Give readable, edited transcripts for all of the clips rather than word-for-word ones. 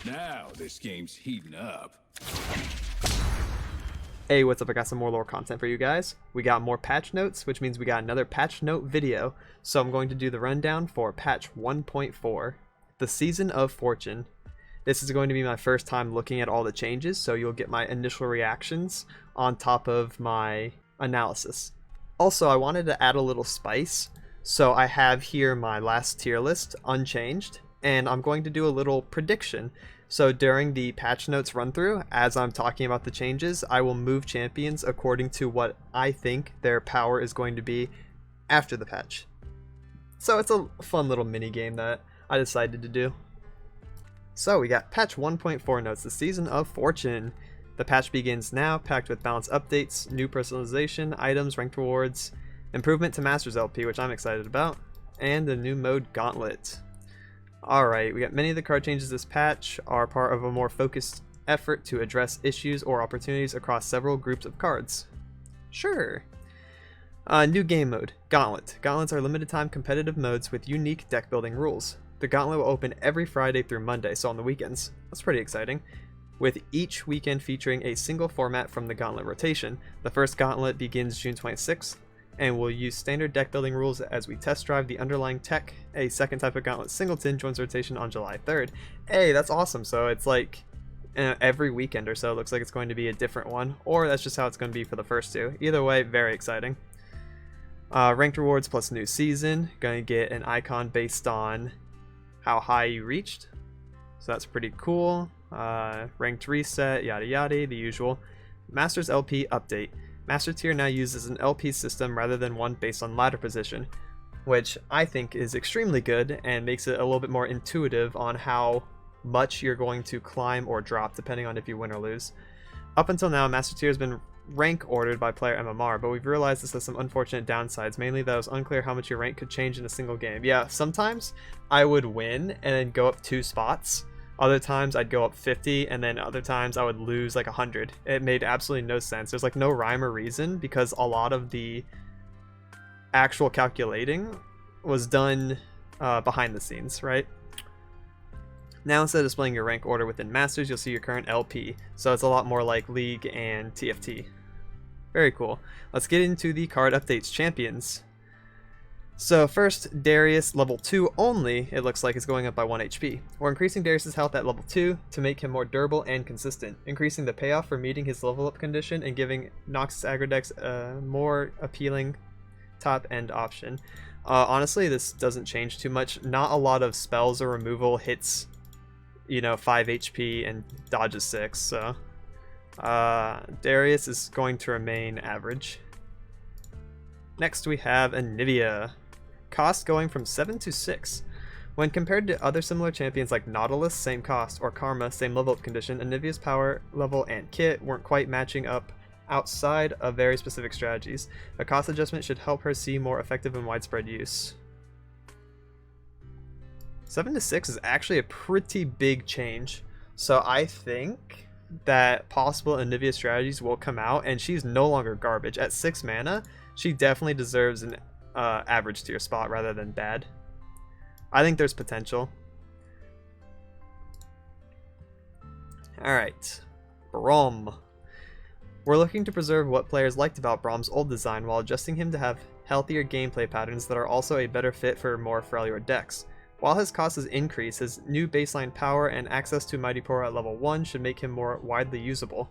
Now this game's heating up. Hey, what's up? I got some more lore content for you guys. We got more patch notes, which means we got another patch note video. So I'm going to do the rundown for patch 1.4, the Season of Fortune. This is going to be my first time looking at all the changes, so you'll get my initial reactions on top of my analysis. Also, I wanted to add a little spice, so I have here my last tier list unchanged, and I'm going to do a little prediction. So during the patch notes run through, as I'm talking about the changes, I will move champions according to what I think their power is going to be after the patch. So it's a fun little mini game that I decided to do. So we got patch 1.4 notes, the Season of Fortune. The patch begins now, packed with balanced updates, new personalization, items, ranked rewards, improvement to Masters LP, which I'm excited about, and the new mode Gauntlet. Alright, we got many of the card changes this patch are part of a more focused effort to address issues or opportunities across several groups of cards. Sure. New game mode, Gauntlet. Gauntlets are limited time competitive modes with unique deck building rules. The Gauntlet will open every Friday through Monday, so on the weekends. That's pretty exciting. With each weekend featuring a single format from the Gauntlet rotation. The first Gauntlet begins June 26th, and we'll use standard deck building rules as we test drive the underlying tech. A second type of Gauntlet Singleton joins rotation on July 3rd. Hey, that's awesome. So it's like every weekend or so, it looks like it's going to be a different one, or that's just how it's going to be for the first two. Either way, very exciting. Ranked rewards plus new season. Going to get an icon based on how high you reached. So that's pretty cool. Ranked reset, yada yada, the usual. Masters LP update. Master tier now uses an LP system rather than one based on ladder position, which I think is extremely good and makes it a little bit more intuitive on how much you're going to climb or drop depending on if you win or lose. Up until now, Master tier has been rank ordered by player MMR, but we've realized this has some unfortunate downsides, mainly that it was unclear how much your rank could change in a single game. Yeah, sometimes I would win and then go up 2 spots. Other times I'd go up 50, and then other times I would lose like 100. It made absolutely no sense. There's like no rhyme or reason because a lot of the actual calculating was done behind the scenes, right? Now instead of displaying your rank order within Masters, you'll see your current LP. So it's a lot more like League and TFT. Very cool. Let's get into the card updates champions. So first, Darius, level 2 only, it looks like is going up by 1 HP. We're increasing Darius' health at level 2 to make him more durable and consistent, increasing the payoff for meeting his level up condition and giving Noxus aggro decks a more appealing top end option. Honestly, this doesn't change too much. Not a lot of spells or removal hits, 5 HP and dodges 6, so Darius is going to remain average. Next we have Ayyy. Cost going from 7 to 6. When compared to other similar champions like Nautilus, same cost, or Karma, same level up condition, Ayy's power level and kit weren't quite matching up outside of very specific strategies. A cost adjustment should help her see more effective and widespread use. 7 to 6 is actually a pretty big change, so I think that possible Ayyy strategies will come out, and she's no longer garbage. At 6 mana, she definitely deserves an average tier spot rather than bad. I think there's potential. Alright, Braum. We're looking to preserve what players liked about Braum's old design while adjusting him to have healthier gameplay patterns that are also a better fit for more Freljord decks. While his cost has increased, his new baseline power and access to Mighty Poro at level 1 should make him more widely usable.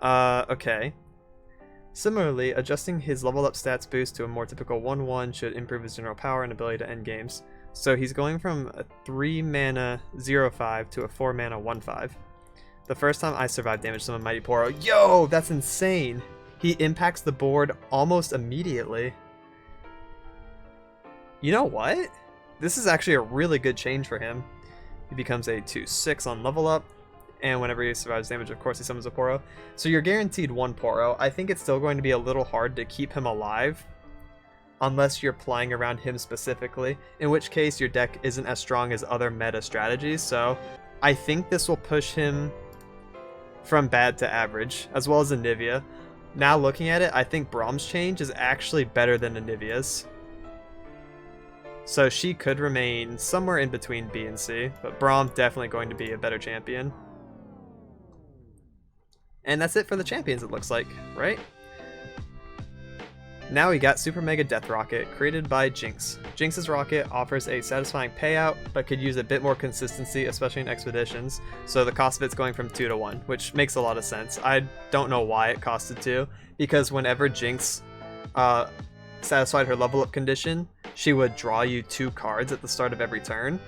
Okay. Similarly, adjusting his level up stats boost to a more typical 1/1 should improve his general power and ability to end games. So he's going from a 3 mana 0/5 to a 4 mana 1/5. The first time I survived damage to Mighty Poro. Yo, that's insane! He impacts the board almost immediately. You know what? This is actually a really good change for him. He becomes a 2/6 on level up. And whenever he survives damage, of course, he summons a Poro. So you're guaranteed 1 Poro. I think it's still going to be a little hard to keep him alive unless you're playing around him specifically, in which case your deck isn't as strong as other meta strategies. So I think this will push him from bad to average, as well as Ayyy. Now looking at it, I think Braum's change is actually better than Anivya's. So she could remain somewhere in between B and C, but Braum definitely going to be a better champion. And that's it for the champions, it looks like, right? Now we got Super Mega Death Rocket, created by Jinx. Jinx's rocket offers a satisfying payout, but could use a bit more consistency, especially in expeditions, so the cost of it's going from 2 to 1, which makes a lot of sense. I don't know why it costed 2, because whenever Jinx satisfied her level up condition, she would draw you 2 cards at the start of every turn,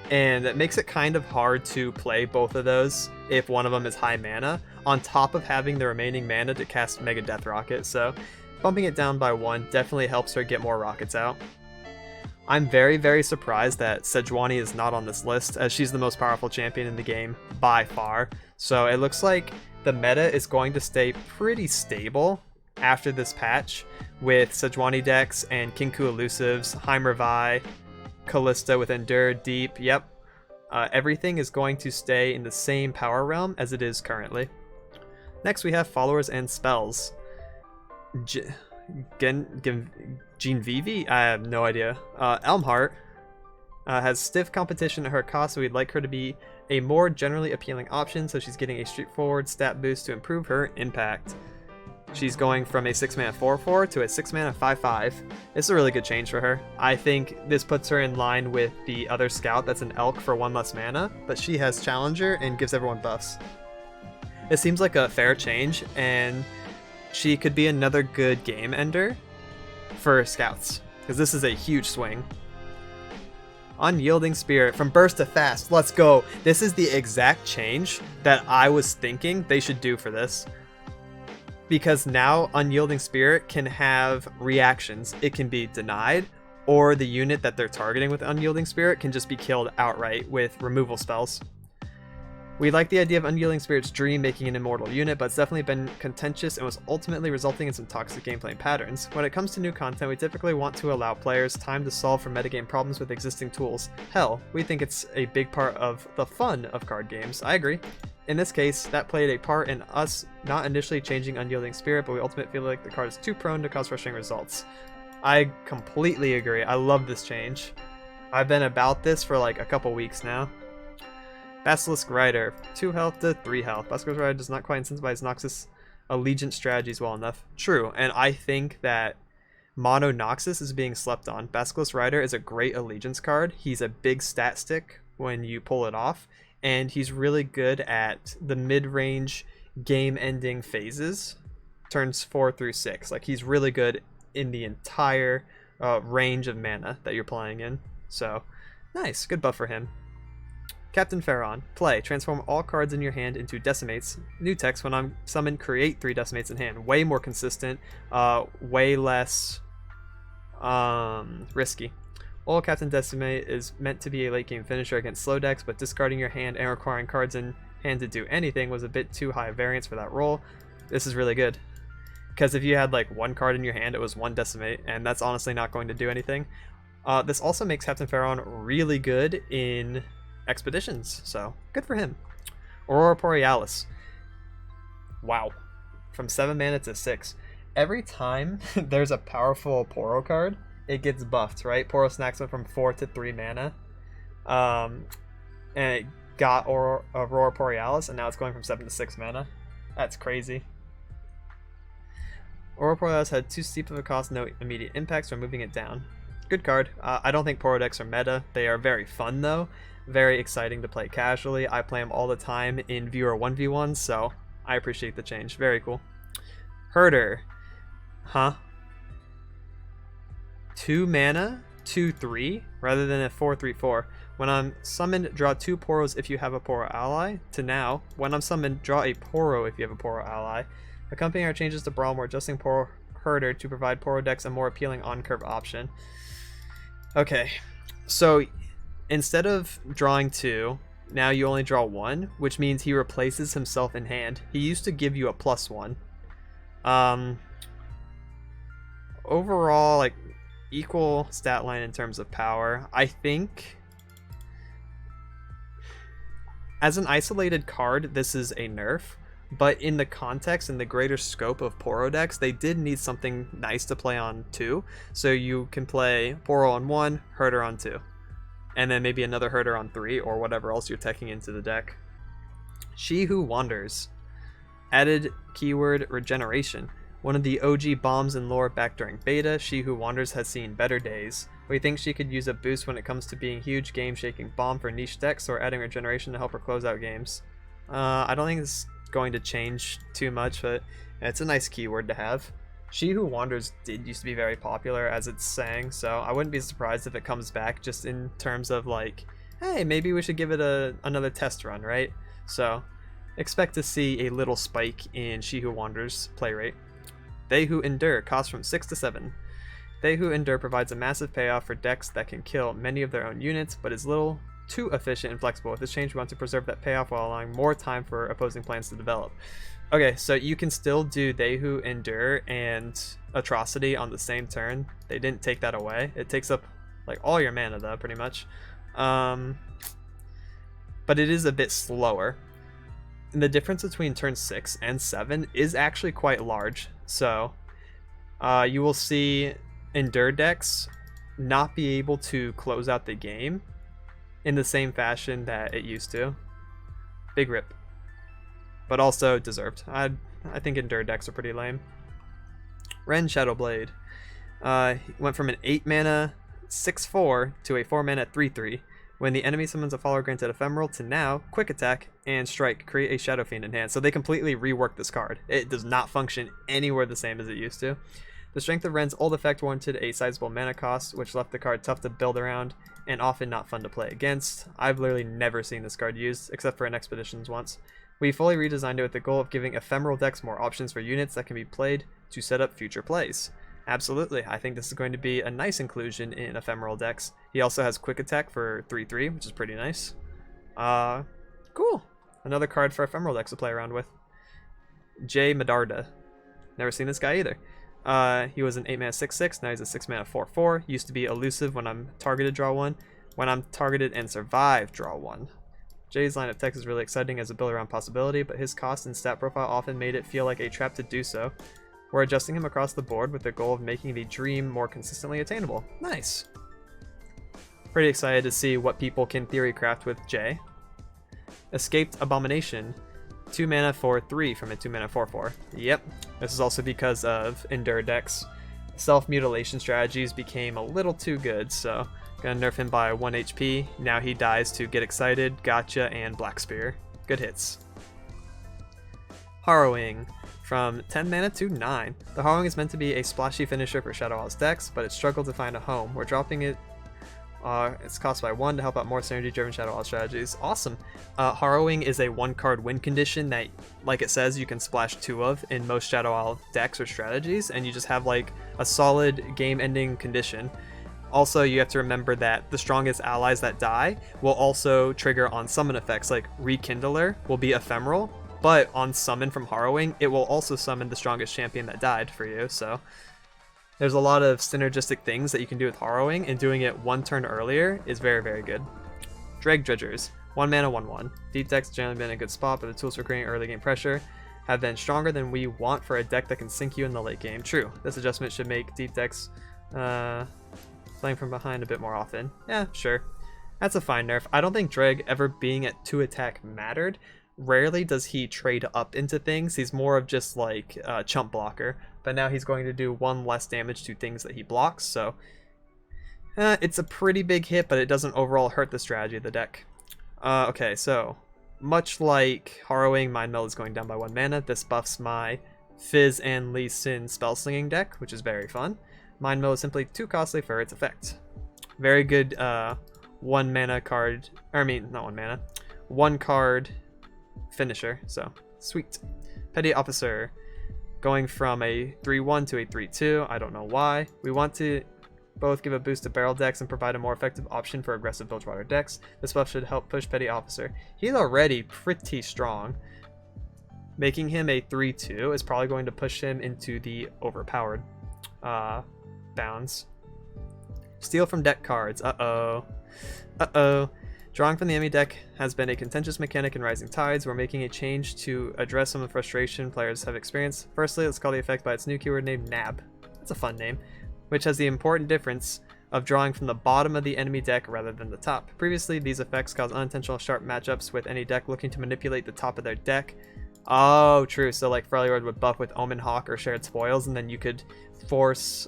and it makes it kind of hard to play both of those if one of them is high mana, on top of having the remaining mana to cast Mega Death Rocket, so bumping it down by 1 definitely helps her get more rockets out. I'm very, very surprised that Sejuani is not on this list, as she's the most powerful champion in the game by far, so it looks like the meta is going to stay pretty stable after this patch, with Sejuani decks and Kinku Elusives, Heimer Vi, Callista with Endure, Deep, yep. Everything is going to stay in the same power realm as it is currently. Next we have followers and spells. Jean Vivi? I have no idea. Elmheart has stiff competition at her cost, so we'd like her to be a more generally appealing option, so she's getting a straightforward stat boost to improve her impact. She's going from a 6-mana 4/4 to a 6-mana 5/5. It's a really good change for her. I think this puts her in line with the other scout that's an elk for 1 less mana, but she has Challenger and gives everyone buffs. It seems like a fair change, and she could be another good game ender for scouts, because this is a huge swing. Unyielding Spirit, from burst to fast, let's go. This is the exact change that I was thinking they should do for this. Because now Unyielding Spirit can have reactions. It can be denied, or the unit that they're targeting with Unyielding Spirit can just be killed outright with removal spells. We like the idea of Unyielding Spirit's Dream making an immortal unit, but it's definitely been contentious and was ultimately resulting in some toxic gameplay patterns. When it comes to new content, we typically want to allow players time to solve for metagame problems with existing tools. Hell, we think it's a big part of the fun of card games. I agree. In this case, that played a part in us not initially changing Unyielding Spirit, but we ultimately feel like the card is too prone to cause frustrating results. I completely agree. I love this change. I've been about this for like a couple weeks now. Basilisk Rider, 2 health to 3 health. Basilisk Rider does not quite incentivize Noxus Allegiance strategies well enough. True, and I think that Mono Noxus is being slept on. Basilisk Rider is a great Allegiance card. He's a big stat stick when you pull it off, and he's really good at the mid-range game-ending phases, turns 4 through 6. Like, he's really good in the entire range of mana that you're playing in. So, nice. Good buff for him. Captain Pharaon. Play. Transform all cards in your hand into Decimates. New text, when I'm summoned, create 3 Decimates in hand. Way more consistent. Way less risky. All Captain Decimate is meant to be a late game finisher against slow decks, but discarding your hand and requiring cards in hand to do anything was a bit too high a variance for that role. This is really good. Because if you had like 1 card in your hand, it was 1 Decimate, and that's honestly not going to do anything. This also makes Captain Pharaon really good in expeditions, so good for him. Aurora Borealis. Wow. From 7 mana to 6. Every time there's a powerful Poro card, it gets buffed, right? Poro snacks went from 4 to 3 mana. And it got Aurora Borealis, and now it's going from 7 to 6 mana. That's crazy. Aurora Borealis had too steep of a cost, no immediate impacts, so moving it down. Good card. I don't think Poro decks are meta. They are very fun, though. Very exciting to play casually. I play them all the time in viewer 1v1s, so I appreciate the change. Very cool. Herder. Huh? 2 mana, 2/3, rather than a 4/3/4. When I'm summoned, draw 2 Poros if you have a Poro ally, to now, when I'm summoned, draw a Poro if you have a Poro ally. Accompanying our changes to Braum, we're adjusting Poro Herder to provide Poro decks a more appealing on-curve option. Okay, so instead of drawing 2, now you only draw 1, which means he replaces himself in hand. He used to give you a +1. Overall, like, equal stat line in terms of power. I think as an isolated card, this is a nerf. but in the context and the greater scope of Poro decks, they did need something nice to play on 2. So you can play Poro on 1, Herder on 2, and then maybe another Herder on 3, or whatever else you're teching into the deck. She Who Wanders. Added keyword regeneration. One of the OG bombs in lore back during beta, She Who Wanders has seen better days. We think she could use a boost when it comes to being huge game-shaking bomb for niche decks, or adding regeneration to help her close out games. I don't think it's going to change too much, but it's a nice keyword to have. She Who Wanders did used to be very popular, as it's saying, so I wouldn't be surprised if it comes back, just in terms of like, hey, maybe we should give it another test run, right? So expect to see a little spike in She Who Wanders play rate. They Who Endure costs from 6 to 7. They Who Endure provides a massive payoff for decks that can kill many of their own units, but is little too efficient and flexible. With this change, we want to preserve that payoff while allowing more time for opposing plans to develop. Okay, so you can still do They Who Endure and Atrocity on the same turn. They didn't take that away. It takes up like all your mana though, pretty much. But it is a bit slower. And the difference between turn 6 and 7 is actually quite large. So you will see Endure decks not be able to close out the game in the same fashion that it used to. Big rip. But also deserved. I think Endure decks are pretty lame. Ren Shadowblade. Went from an 8 mana 6/4 to a 4 mana 3/3. When the enemy summons a follower granted ephemeral to now, quick attack and strike, create a Shadow Fiend in hand. So they completely reworked this card. It does not function anywhere the same as it used to. The strength of Ren's old effect warranted a sizable mana cost, which left the card tough to build around and often not fun to play against. I've literally never seen this card used, except for in Expeditions once. We fully redesigned it with the goal of giving ephemeral decks more options for units that can be played to set up future plays. Absolutely, I think this is going to be a nice inclusion in ephemeral decks. He also has quick attack for 3/3, which is pretty nice. Cool. Another card for ephemeral decks to play around with. Jay Medarda. Never seen this guy either. He was an 8 mana 6/6, now he's a 6 mana 4/4. Used to be elusive when I'm targeted, draw 1. When I'm targeted and survive, draw 1. Jay's line of text is really exciting as a build around possibility, but his cost and stat profile often made it feel like a trap to do so. We're adjusting him across the board with the goal of making the dream more consistently attainable. Nice. Pretty excited to see what people can theory craft with Jay. Escaped Abomination. 2 mana for 3 from a 2 mana 4/4. Yep. This is also because of Endure decks. Self-mutilation strategies became a little too good, so gonna nerf him by 1 HP. Now he dies to Get Excited, Gotcha, and Black Spear. Good hits. Harrowing. From 10 mana to 9. The Harrowing is meant to be a splashy finisher for Shadow Isles decks, but it struggled to find a home. We're dropping it. It's cost by 1 to help out more synergy-driven Shadow Isles strategies. Awesome. Harrowing is a 1-card win condition that, like it says, you can splash 2 of in most Shadow Isle decks or strategies, and you just have like a solid game-ending condition. Also, you have to remember that the strongest allies that die will also trigger on summon effects, like Rekindler will be ephemeral, but on summon from Harrowing, it will also summon the strongest champion that died for you, so there's a lot of synergistic things that you can do with Harrowing, and doing it 1 turn earlier is very, very good. Dreg Dredgers. 1 mana 1/1. Deep decks have generally been a good spot, but the tools for creating early game pressure have been stronger than we want for a deck that can sink you in the late game. True. This adjustment should make deep decks playing from behind a bit more often. Yeah, sure. That's a fine nerf. I don't think Dreg ever being at 2 attack mattered. Rarely does he trade up into things. He's more of just like a chump blocker. But now he's going to do 1 less damage to things that he blocks, so it's a pretty big hit, but it doesn't overall hurt the strategy of the deck. Okay, so much like Harrowing, Mind Meld is going down by 1 mana. This buffs my Fizz and Lee Sin spell-slinging deck, which is very fun. Mind Meld is simply too costly for its effect. Very good 1 mana card, or I mean, not 1 mana, 1 card finisher, so sweet. Petty Officer. Going from a 3/1 to a 3/2, I don't know why. We want to both give a boost to barrel decks and provide a more effective option for aggressive Bilgewater decks. This buff should help push Petty Officer. He's already pretty strong. Making him a 3/2 is probably going to push him into the overpowered bounds. Steal from deck cards. Uh-oh. Drawing from the enemy deck has been a contentious mechanic in Rising Tides. We're making a change to address some of the frustration players have experienced. Firstly, let's call the effect by its new keyword named NAB. That's a fun name, which has the important difference of drawing from the bottom of the enemy deck rather than the top. Previously, these effects cause unintentional sharp matchups with any deck looking to manipulate the top of their deck. Oh, true. So like Freljord would buff with Omen Hawk or Shared Spoils, and then you could force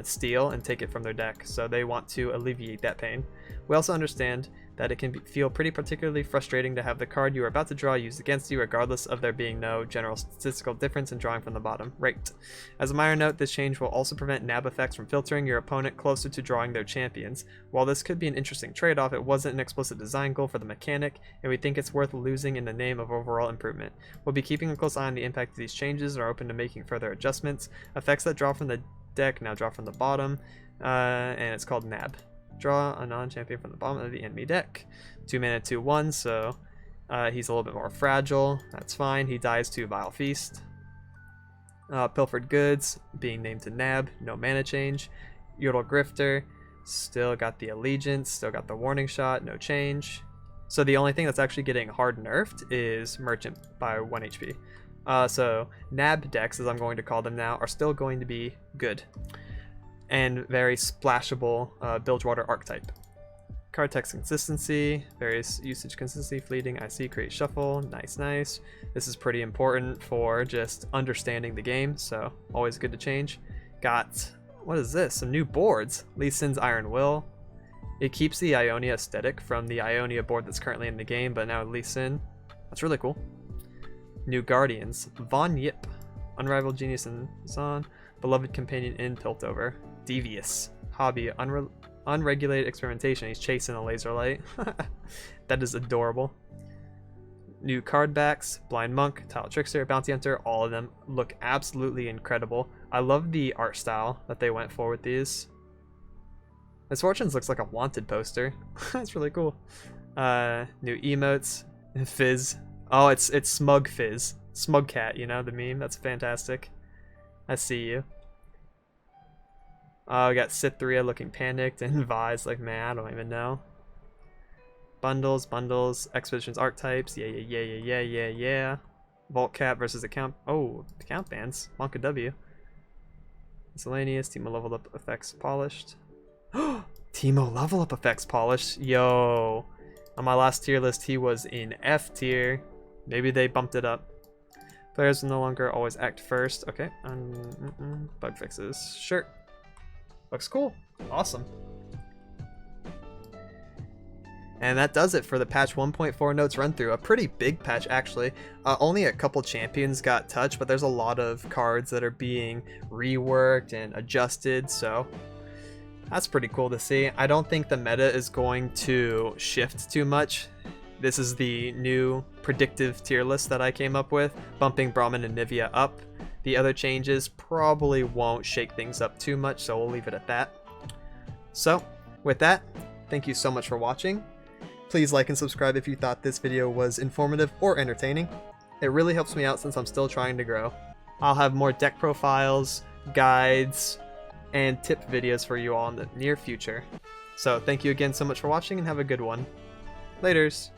steal and take it from their deck. So they want to alleviate that pain. We also understand that it can feel pretty particularly frustrating to have the card you are about to draw used against you, regardless of there being no general statistical difference in drawing from the bottom. Right. As a minor note, this change will also prevent NAB effects from filtering your opponent closer to drawing their champions. While this could be an interesting trade-off, it wasn't an explicit design goal for the mechanic, and we think it's worth losing in the name of overall improvement. We'll be keeping a close eye on the impact of these changes and are open to making further adjustments. Effects that draw from the deck now draw from the bottom, and it's called NAB. Draw a non-champion from the bottom of the enemy deck. 2 mana, 2/1, so he's a little bit more fragile. That's fine. He dies to Vile Feast. Pilfered Goods, being named to NAB, no mana change. Yodel Grifter, still got the Allegiance, still got the Warning Shot, no change. So the only thing that's actually getting hard nerfed is Merchant by 1 HP. So NAB decks, as I'm going to call them now, are still going to be good and very splashable Bilgewater archetype. Card text consistency, various usage consistency, fleeting, IC, create, shuffle, nice, nice. This is pretty important for just understanding the game, so always good to change. Got, what is this? Some new boards. Lee Sin's Iron Will. It keeps the Ionia aesthetic from the Ionia board that's currently in the game, but now Lee Sin. That's really cool. New Guardians. Von Yip. Unrivaled Genius in Zon. Beloved Companion in Piltover. Devious. Hobby. Unregulated experimentation. He's chasing a laser light. That is adorable. New card backs. Blind Monk. Tile Trickster. Bounty Hunter. All of them look absolutely incredible. I love the art style that they went for with these. Misfortunes looks like a Wanted poster. That's really cool. New emotes. Fizz. Oh, it's Smug Fizz. Smug Cat, you know, the meme. That's fantastic. I see you. We got Cytheria looking panicked and Vise like, man, I don't even know. Bundles, Expeditions archetypes, yeah. Vault Cap versus account. Oh, account bans. Monka W. Miscellaneous, Teemo level up effects polished. Teemo level up effects polished. Yo. On my last tier list, he was in F tier. Maybe they bumped it up. Players will no longer always act first. Okay. Bug fixes. Sure. Looks cool. Awesome. And that does it for the patch 1.4 notes run through. A pretty big patch, actually. Only a couple champions got touched, but there's a lot of cards that are being reworked and adjusted, so that's pretty cool to see. I don't think the meta is going to shift too much. This is the new predictive tier list that I came up with, bumping Brahmin and Nivea up. The other changes probably won't shake things up too much, so we'll leave it at that. So, with that, thank you so much for watching. Please like and subscribe if you thought this video was informative or entertaining. It really helps me out since I'm still trying to grow. I'll have more deck profiles, guides, and tip videos for you all in the near future. So thank you again so much for watching and have a good one. Laters!